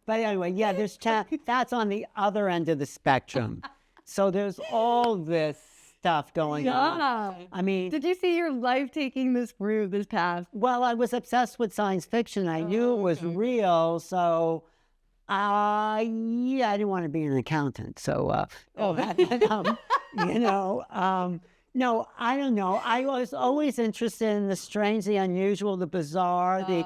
But anyway, there's that's on the other end of the spectrum. So there's all this stuff going on. I mean... Did you see your life taking this route this path? Well, I was obsessed with science fiction. I knew it was real, so... I didn't want to be an accountant. So, no, I don't know. I was always interested in the strange, the unusual, the bizarre, the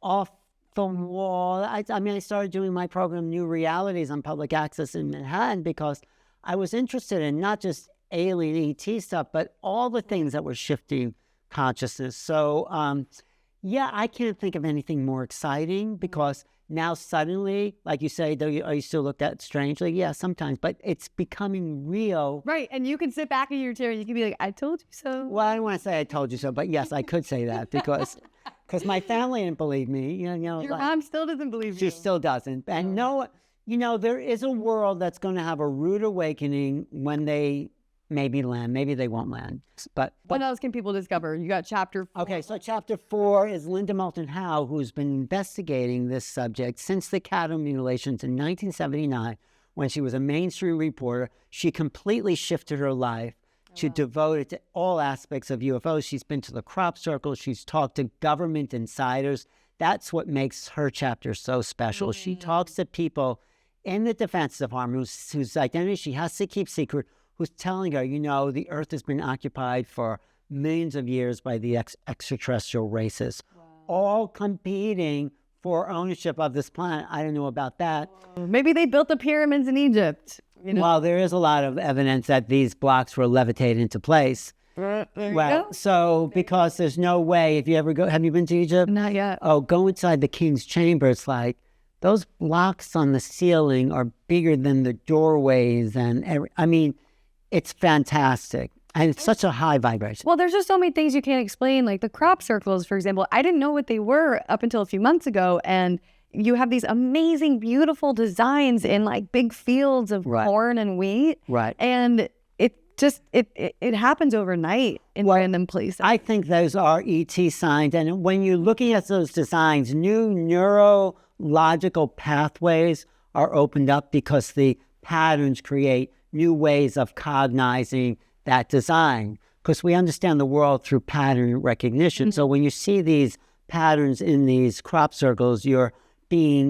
off the wall. I started doing my program, New Realities, on public access in Manhattan, because I was interested in not just alien ET stuff, but all the things that were shifting consciousness. So, I can't think of anything more exciting, because Now suddenly, like you say, are you still looked at strangely? Yeah, sometimes, but it's becoming real. Right, and you can sit back in your chair and you can be like, I told you so. Well, I don't want to say I told you so, but yes, I could say that because my family didn't believe me. Your mom still doesn't believe she you. still doesn't. And no, there is a world that's going to have a rude awakening when they maybe land. Maybe they won't land. But what else can people discover? You got chapter 4. Okay, so chapter 4 is Linda Moulton Howe, who's been investigating this subject since the cattle mutilations in 1979. When she was a mainstream reporter, she completely shifted her life to devote it to all aspects of UFOs. She's been to the crop circles. She's talked to government insiders. That's what makes her chapter so special. She talks to people in the Defense Department whose identity she has to keep secret, who's telling her, the Earth has been occupied for millions of years by the extraterrestrial races, all competing for ownership of this planet. I don't know about that. Maybe they built the pyramids in Egypt. Well, there is a lot of evidence that these blocks were levitated into place. So because there's no way, if you ever go, have you been to Egypt? Not yet. Oh, go inside the king's chamber. It's like those blocks on the ceiling are bigger than the doorways. And it's fantastic. And it's such a high vibration. Well, there's just so many things you can't explain, like the crop circles, for example. I didn't know what they were up until a few months ago. And you have these amazing, beautiful designs in like big fields of corn and wheat. Right. And it happens overnight in random places. I think those are ET signs. And when you're looking at those designs, new neurological pathways are opened up because the patterns create new ways of cognizing that design. Because we understand the world through pattern recognition. So when you see these patterns in these crop circles, you're being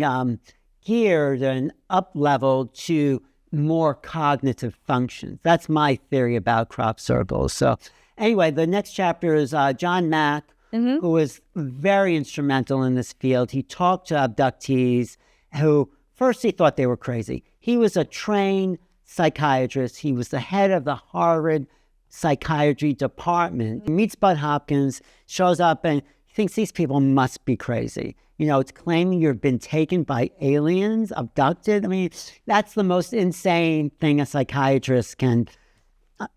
geared and up-leveled to more cognitive functions. That's my theory about crop circles. So anyway, the next chapter is John Mack, who was very instrumental in this field. He talked to abductees who first he thought they were crazy. He was a trained psychiatrist. He was the head of the Harvard psychiatry department. He meets Bud Hopkins, shows up, and he thinks these people must be crazy. It's claiming you've been taken by aliens, abducted. That's the most insane thing a psychiatrist can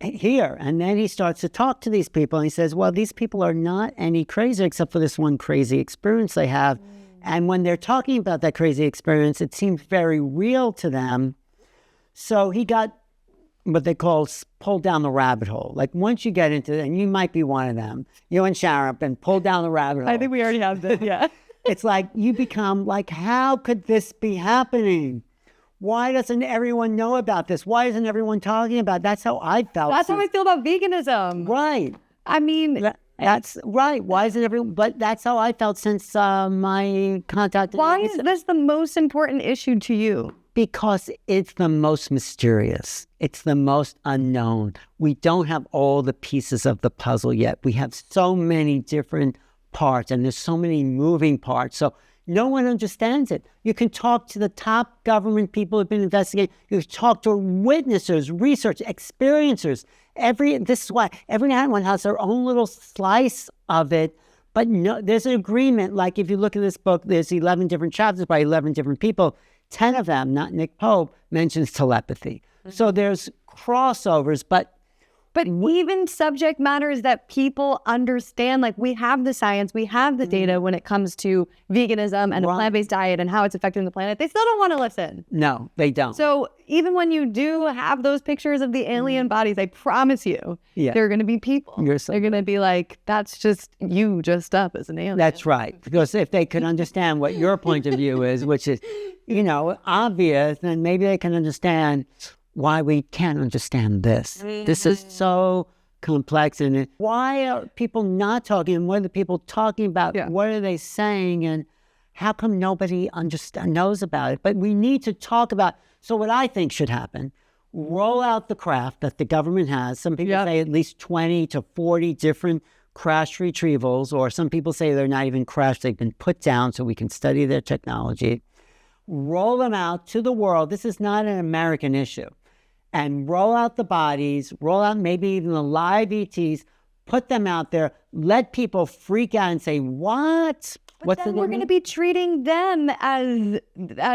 hear. And then he starts to talk to these people, and he says, well, these people are not any crazier except for this one crazy experience they have. And when they're talking about that crazy experience, it seems very real to them. So he got what they call pulled down the rabbit hole. Like once you get into it, and you might be one of them, you and Sharon, and pulled down the rabbit hole. I think we already have this, yeah. It's like you become like, how could this be happening? Why doesn't everyone know about this? Why isn't everyone talking about it? That's how I felt. That's how I feel about veganism. Right. That's right. Why isn't everyone? But that's how I felt since my contact. Why is this the most important issue to you? Because it's the most mysterious. It's the most unknown. We don't have all the pieces of the puzzle yet. We have so many different parts, and there's so many moving parts. So no one understands it. You can talk to the top government people who've been investigating. You can talk to witnesses, research, experiencers. This is why everyone has their own little slice of it. But no, there's an agreement. Like if you look at this book, there's 11 different chapters by 11 different people. 10 of them, not Nick Pope, mentions telepathy. So there's crossovers, but even subject matters that people understand, like we have the science, we have the data when it comes to veganism and a plant-based diet and how it's affecting the planet, they still don't want to listen. No, they don't. So even when you do have those pictures of the alien bodies, I promise you, there are going to be people. They're going to be like, that's just you dressed up as an alien. That's right. Because if they can understand what your point of view is, which is, obvious, then maybe they can understand why we can't understand this. This is so complex. And why are people not talking? And what are the people talking about? Yeah. What are they saying? And how come nobody knows about it? But we need to talk about. So what I think should happen, roll out the craft that the government has. Some people say at least 20 to 40 different crash retrievals, or some people say they're not even crashed. They've been put down so we can study their technology. Roll them out to the world. This is not an American issue. And roll out the bodies, roll out maybe even the live ETs, put them out there, let people freak out and say, what? But then we're going to be treating them as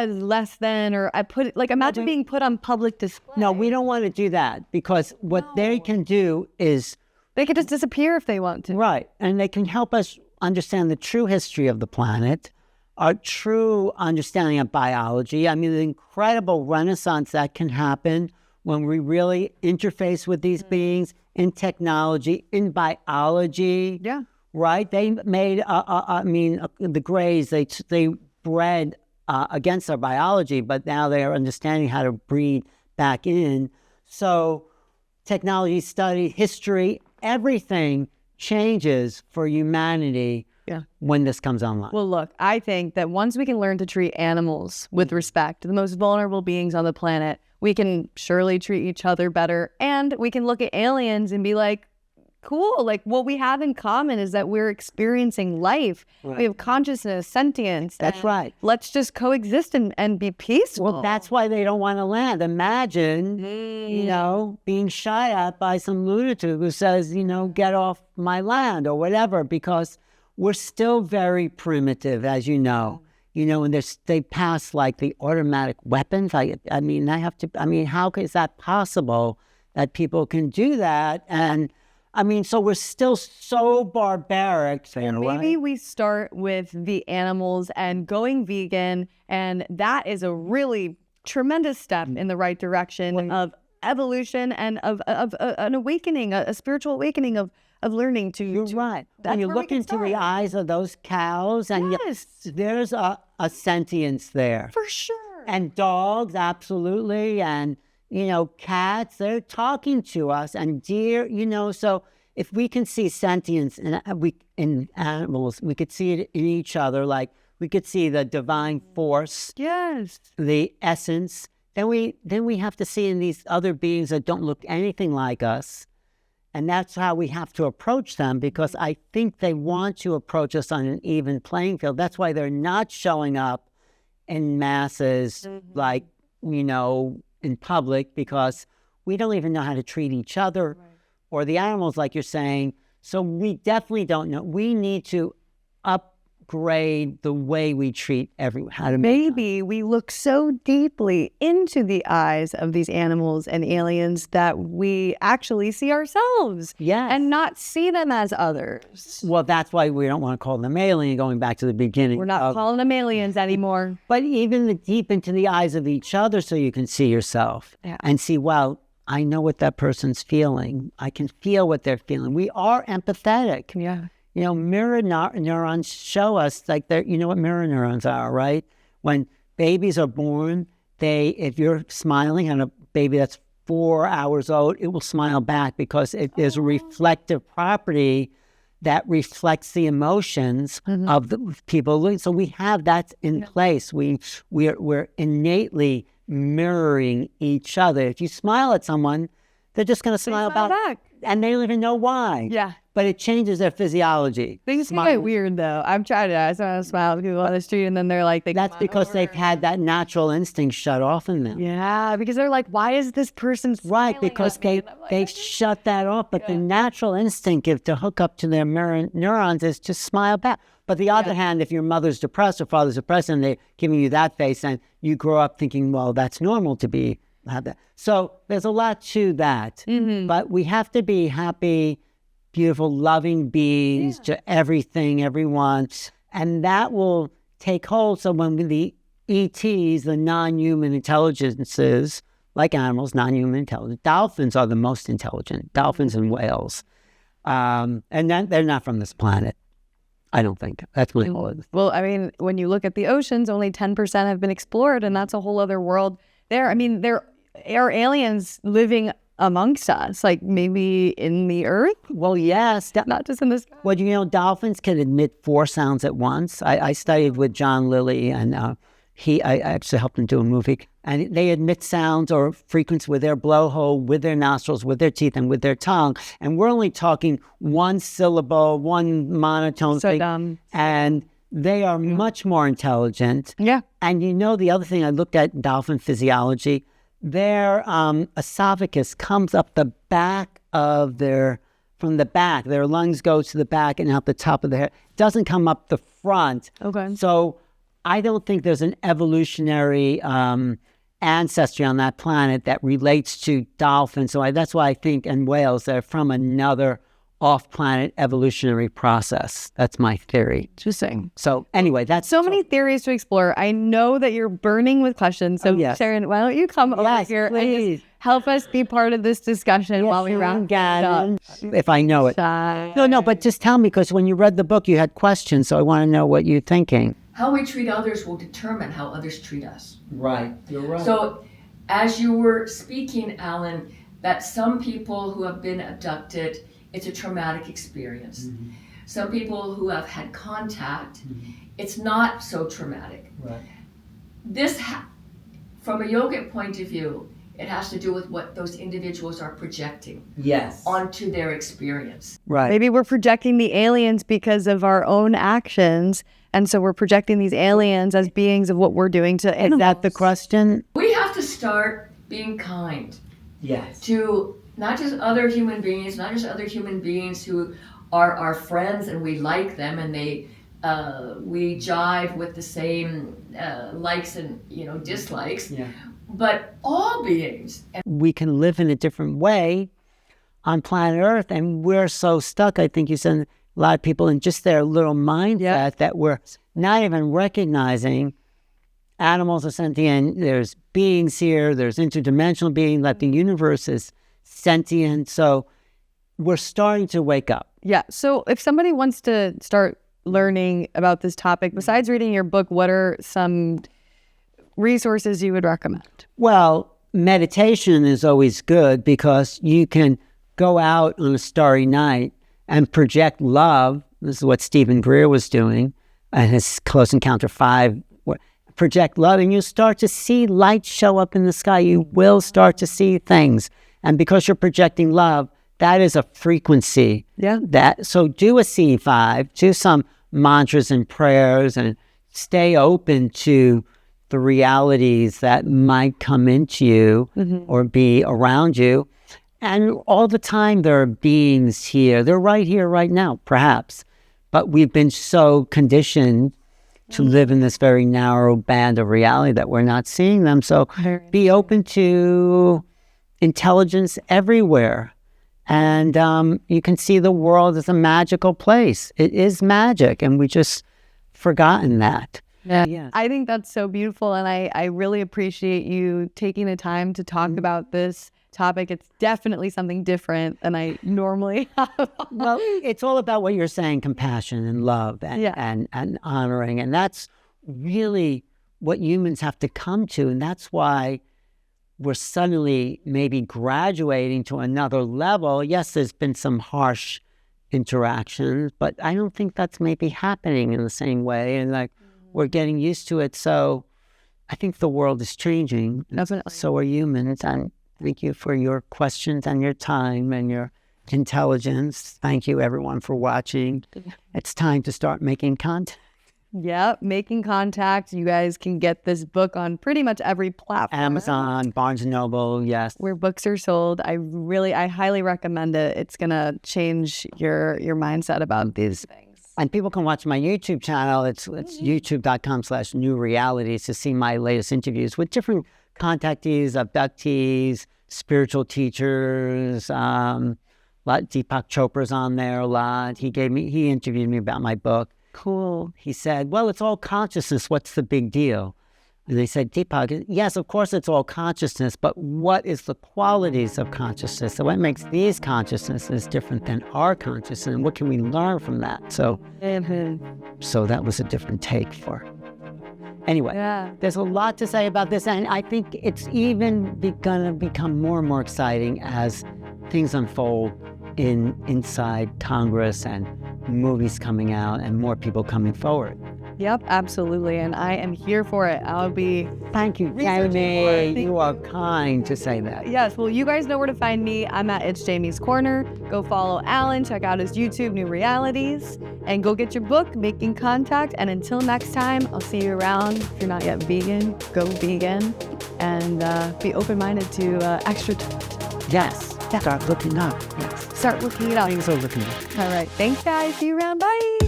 less than, or I put it like, imagine being put on public display. No, we don't want to do that, because what they can do is they could just disappear if they want to. right, and they can help us understand the true history of the planet, our true understanding of biology. I mean, the incredible renaissance that can happen when we really interface with these beings in technology, in biology. Yeah. Right? They made, the Greys, they bred against our biology, but now they are understanding how to breed back in. So technology, study, history, everything changes for humanity when this comes online. Well, look, I think that once we can learn to treat animals with respect, the most vulnerable beings on the planet, we can surely treat each other better. And we can look at aliens and be like, cool, like what we have in common is that we're experiencing life. Right. We have consciousness, sentience. That's right. Let's just coexist and be peaceful. Well, that's why they don't want to land. Imagine, being shot at by some lunatic who says, get off my land or whatever, because we're still very primitive, as you know. And they pass like the automatic weapons. How is that possible that people can do that? And so we're still so barbaric. Maybe we start with the animals and going vegan, and that is a really tremendous step in the right direction of evolution and of an awakening, a spiritual awakening of learning to. You're right. That's When you where we look can into start. the eyes of those cows, and Yes. there's a sentience there. For sure. And dogs, absolutely. And, cats, they're talking to us. And deer, so if we can see sentience in animals, we could see it in each other. Like we could see the divine force, Yes. the essence. Then we have to see in these other beings that don't look anything like us. And that's how we have to approach them, because I think they want to approach us on an even playing field. That's why they're not showing up in masses, like, in public, because we don't even know how to treat each other or the animals, like you're saying. So we definitely don't know. We need to upgrade the way we treat everyone. Maybe we look so deeply into the eyes of these animals and aliens that we actually see ourselves. Yes. And not see them as others. Well, that's why we don't want to call them alien, going back to the beginning. We're not calling them aliens anymore. But even deep into the eyes of each other, so you can see yourself and see, well, I know what that person's feeling. I can feel what they're feeling. We are empathetic. Yeah. Mirror neurons show us, like, you know what mirror neurons are, right? When babies are born, if you're smiling at a baby that's 4 hours old, it will smile back, because there's a reflective property that reflects the emotions of the people. So we have that in place. We're innately mirroring each other. If you smile at someone, they're just going to smile back. And they don't even know why. Yeah. But it changes their physiology. Things get weird, though. I'm trying to smile at people on the street, and then they're like, that's because they've had that natural instinct shut off in them. Yeah, because they're like, why is this person right? Because they shut that off. But the natural instinct to hook up to their neurons is to smile back. But the other hand, if your mother's depressed or father's depressed and they're giving you that face, and you grow up thinking, well, that's normal to have that. So there's a lot to that. But we have to be happy, beautiful, loving beings to everything, everyone. And that will take hold. So when the ETs, the non-human intelligences, like animals, non-human intelligence, dolphins are the most intelligent, dolphins and whales. And then they're not from this planet. I don't think. That's my whole. Well, I mean, when you look at the oceans, only 10% have been explored, and that's a whole other world there. I mean, there are aliens living amongst us, like maybe in the earth? Well, yes. Not just in the sky. Well, dolphins can emit 4 sounds at once. I studied with John Lilly, and I actually helped him do a movie. And they emit sounds or frequencies with their blowhole, with their nostrils, with their teeth, and with their tongue. And we're only talking one syllable, one monotone So thing. dumb. And they are much more intelligent. Yeah. And the other thing I looked at in dolphin physiology, their esophagus comes up the back of from the back. Their lungs go to the back and out the top of their head. It doesn't come up the front. Okay. So I don't think there's an evolutionary ancestry on that planet that relates to dolphins. So that's why I think, and whales, they're from another off-planet evolutionary process. That's my theory. Interesting. So anyway, that's So many theories to explore. I know that you're burning with questions. So yes. Sharon, why don't you come over here and just help us be part of this discussion while we round up. If I know it. No, but just tell me, because when you read the book, you had questions, so I want to know what you're thinking. How we treat others will determine how others treat us. Right, you're right. So, as you were speaking, Alan, that some people who have been abducted, it's a traumatic experience. Mm-hmm. Some people who have had contact, it's not so traumatic. Right. This, from a yogic point of view, it has to do with what those individuals are projecting onto their experience. Right. Maybe we're projecting the aliens because of our own actions, and so we're projecting these aliens as beings of what we're doing to animals. Is that the question? We have to start being kind. Yes. To not just other human beings, not just other human beings who are our friends and we like them and they we jive with the same likes and dislikes, but all beings. We can live in a different way on planet Earth, and we're so stuck. I think you said a lot of people in just their little mindset that we're not even recognizing animals are sentient. There's beings here. There's interdimensional beings. That the universe is sentient. So we're starting to wake up. Yeah. So if somebody wants to start learning about this topic, besides reading your book, what are some resources you would recommend? Well, meditation is always good because you can go out on a starry night and project love. This is what Stephen Greer was doing and his Close Encounter 5. Project love, and you start to see light show up in the sky. You will start to see things. And because you're projecting love, that is a frequency. So do a C5, do some mantras and prayers, and stay open to the realities that might come into you or be around you. And all the time there are beings here. They're right here, right now, perhaps. But we've been so conditioned to live in this very narrow band of reality that we're not seeing them. So be open to intelligence everywhere. And you can see the world as a magical place. It is magic, and we just forgotten that. Yeah. I think that's so beautiful, and I really appreciate you taking the time to talk about this topic. It's definitely something different than I normally have. Well, it's all about what you're saying, compassion and love and honoring. And that's really what humans have to come to. And that's why we're suddenly maybe graduating to another level. Yes, there's been some harsh interactions, but I don't think that's maybe happening in the same way. And we're getting used to it. So I think the world is changing. Definitely. So are humans. And thank you for your questions and your time and your intelligence. Thank you, everyone, for watching. It's time to start making content. Yeah, making contact. You guys can get this book on pretty much every platform. Amazon, Barnes & Noble, yes. Where books are sold. I highly recommend it. It's going to change your mindset about these things. And people can watch my YouTube channel. It's youtube.com/newrealities to see my latest interviews with different contactees, abductees, spiritual teachers. Deepak Chopra's on there a lot. He interviewed me about my book. Cool. He said, well, it's all consciousness. What's the big deal? And they said, Deepak, yes, of course it's all consciousness, but what is the qualities of consciousness? So what makes these consciousnesses different than our consciousness? And what can we learn from that? So that was a different take for it. Anyway, there's a lot to say about this, and I think it's even going to become more and more exciting as things unfold inside Congress and movies coming out and more people coming forward. Yep, absolutely, and I am here for it. I'll be Thank you, Jamie. You are kind to say that. Yes, well, you guys know where to find me. I'm at It's Jamie's Corner. Go follow Alan, check out his YouTube, New Realities, and go get your book, Making Contact. And until next time, I'll see you around. If you're not yet vegan, go vegan, and be open-minded to extraterrestrial. Yes, start looking up. Yes, start looking it up. Things are looking up. All right, thanks, guys. See you around. Bye.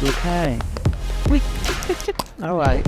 Okay. All right.